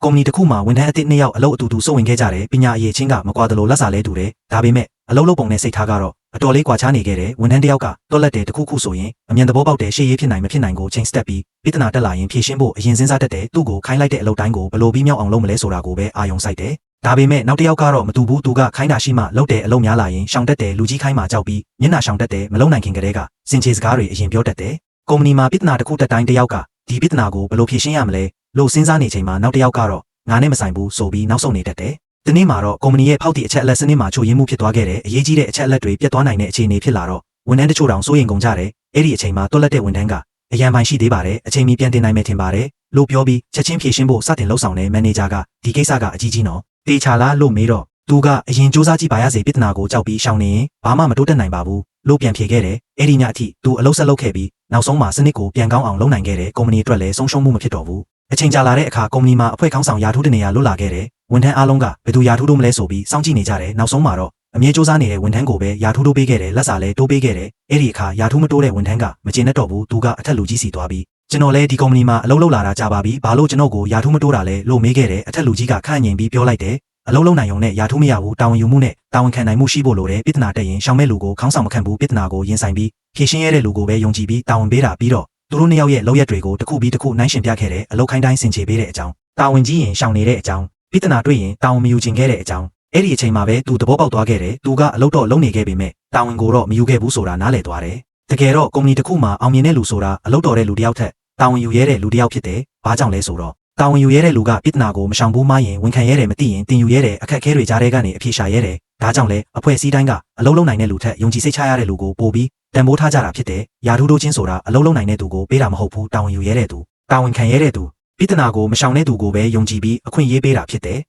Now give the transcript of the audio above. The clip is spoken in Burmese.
ကုမ္ပဏီတစ်ခုမှာဝန်ထမ်းအသစ်2ယောက်အလုပ်အတူတူစုံဝင်ခဲ့ကြတယ်ပညာအရေးချင်းကမကွာသလိုလက်စာလဲတူတယ်ဒါပေမဲ့အလုပ်လုပ်ပုံနဲ့စိတ်ထားကတော့အတော်လေးကွာခြားနေခဲ့တယ်ဝန်ထမ်းတစ်ယောက်ကတွက်လက်တယ်တစ်ခုခုဆိုရင်အမြင်သဘောပေါက်တဲ့ရှေ့ရေးဖြစ်နိုင်မဖြစ်နိုင်ကိုချိန်စတက်ပြီးပြဿနာတက်လာရင်ဖြေရှင်းဖို့အရင်စဉ်းစားတတ်တယ်သူ့ကိုခိုင်းလိုက်တဲ့အလုပ်တိုင်းကိုဘယ်လိုပြီးမြောက်အောင်လုပ်မလဲဆိုတာကိုပဲအာရုံစိုက်တယ်ဒါပေမဲ့နောက်တစ်ယောက်ကတော့မတူဘူးသူကခိုင်းတာရှိမှလုပ်တဲ့အလုပ်များလာရင်ရှောင်တက်တယ်လူကြီးခိုင်းမှကြောက်ပြီးမျက်နှာရှောင်တက်တယ်မလုံနိုင်ခင်ကတည်းကစင်ချေစကားတွေအရင်ပြောတတ်တယ်ကုမ္ပဏီမှာပြဿနာတစ်ခုတက်တိုင်းတစ်ယောက်ကဒီပြဿနာကိုဘယ်လိုဖြေရှင်းရမလဲလို့စဉ်းစားနေချိန်မှာနောက်တစ်ယောက်ကတော့ငါနဲ့မဆိုင်ဘူးဆိုပြီးနောက်ဆုတ်နေတတ်တယ်ဒီနေ့မှာတော့ကုမ္ပဏီရဲ့ဖောက်တီအချက်အလက်စနစ်မှာချို့ယွင်းမှုဖြစ်သွားခဲ့တယ်အရေးကြီးတဲ့အချက်အလက်တွေပြတ်သွားနိုင်တဲ့အခြေအနေဖြစ်လာတော့ဝန်ထမ်းတချို့တောင်စိုးရိမ်ကုန်ကြတယ်အဲ့ဒီအချိန်မှာတွက်လက်တဲ့ဝန်ထမ်းကအရန်ပိုင်ရှိသေးပါတယ်အချိန်မီပြန်တင်နိုင်မယ်ထင်ပါတယ်လို့ပြောပြီးချက်ချင်းဖြေရှင်းဖို့စတင်လှုပ်ဆောင်တဲ့မန်နေဂျာကဒီကိစ္စကအကြီးကြီးနော်တေချာလားလို့မေးတော့သူကအရင်စူးစမ်းကြည့်ပါရစေပြဿနာကိုကြောက်ပြီးရှောင်နေရင်ဘာမှမတိုးတက်နိုင်ပါဘူးလို့ပြန်ဖြေခဲ့တယ်အဲ့ဒီညအထိသူအလုပ်ဆက်လုပ်ခဲ့ပြီးနောက်ဆုံးမှာစနစ်ကိုပြန်ကောင်းအောင်လုပ်နိုင်ခဲ့တယ်ကုမ္ပဏီအတွက်လည်းဆုံးရှုံးမှုမဖြစ်တော့ဘူးအချိန်ကြာလာတဲ့အခါကုမ္ပဏီမှာအဖွဲ့ခေါင်းဆောင်ယာထူးတနေရာလွတ်လာခဲ့တယ်ဝန်ထမ်းအားလုံးကဘယ်သူယာထူးတို့မလဲဆိုပြီးစောင့်ကြည့်နေကြတယ်နောက်ဆုံးမှာတော့အမြဲစူးစမ်းနေတဲ့ဝန်ထမ်းကိုပဲယာထူးတိုးပေးခဲ့တယ်လက်စာလည်းတိုးပေးခဲ့တယ်အဲ့ဒီအခါယာထူးမတိုးတဲ့ဝန်ထမ်းကမကျေနပ်တော့ဘူးသူကအထက်လူကြီးစီသွားပြီးကျွန်တော်လည်းဒီကုမ္ပဏီမှာအလုပ်လုပ်လာတာကြာပါပြီဘာလို့ကျွန်တော်ကိုယာထူးမတိုးတာလဲလို့မေးခဲ့တယ်အထက်လူကြီးကခန့်ငြိမ်ပြီးပြောလိုက်တယ်အလုပ်လုပ်နိုင်ုံနဲ့ယာထူးမရဘူးတာဝန်ယူမှုနဲ့တာဝန်ခံနိုင်မှုရှိဖို့လိုတယ်ပြဿနာတက်ရင်ရှောင်မဲ့လူကိုခေါင်းဆောင်မခံဘူးပြဿနာကိုရင်ဆိုင်ပြီးဖြေရှင်းရတဲ့လူကိုပဲယုံကြည်ပြီးတာဝန်ပေးတာပြီးတော့သူတို့နှစ်ယောက်ရဲ့လုပ်ရက်တွေကိုတစ်ခုပြီးတစ်ခုနှိုင်းရှင်ပြခဲ့တယ်အလုပ်ခိုင်းတိုင်းဆင်ခြေပေးတဲ့အကြောင်းတာဝန်ကြီးရင်ရှောင်နေတဲ့အကြောင်းပြဿနာတွေ့ရင်တာဝန်မယူချင်ခဲ့တဲ့အကြောင်းအဲ့ဒီအချိန်မှာပဲသူသဘောပေါက်သွားခဲ့တယ်သူကအလုပ်တော့လုပ်နေခဲ့ပေမဲ့တာဝန်ကိုတော့မယူခဲ့ဘူးဆိုတာနားလည်သွားတယ်တကယ်တော့ကုမ္ပဏီတစ်ခုမှာအောင်မြင်တဲ့လူဆိုတာအလုပ်တော်တဲ့လူတစ်ယောက်ထက်တာဝန်ယူရတဲ့လူတစ်ယောက်ဖြစ်တယ်ဘာကြောင့်လဲဆိုတော့တာဝန်ယူရတဲ့လူကပြဿနာကိုမရှောင်ဘူးမှရင်ဝန်ခံရတယ်မသိရင်တင်ယူရတဲ့အခက်အခဲတွေကြားထဲကနေအပြေရှာရတယ်ဒါကြောင့်လဲအဖွဲ့အစည်းတိုင်းကအလုပ်လုပ်နိုင်တဲ့လူထက်ယုံကြည်စိတ်ချရတဲ့လူကိုပို့ပြီးတန်ဖိုးထားကြတာဖြစ်တယ်ယာထူးတိုးချင်းဆိုတာအလုပ်လုပ်နိုင်တဲ့သူကိုပေးတာမဟုတ်ဘူးတာဝန်ယူရတဲ့သူတာဝန်ခံရတဲ့သူပြဿနာကိုမရှောင်တဲ့သူကိုပဲယုံကြည်ပြီးအခွင့်အရေးပေးတာဖြစ်တယ်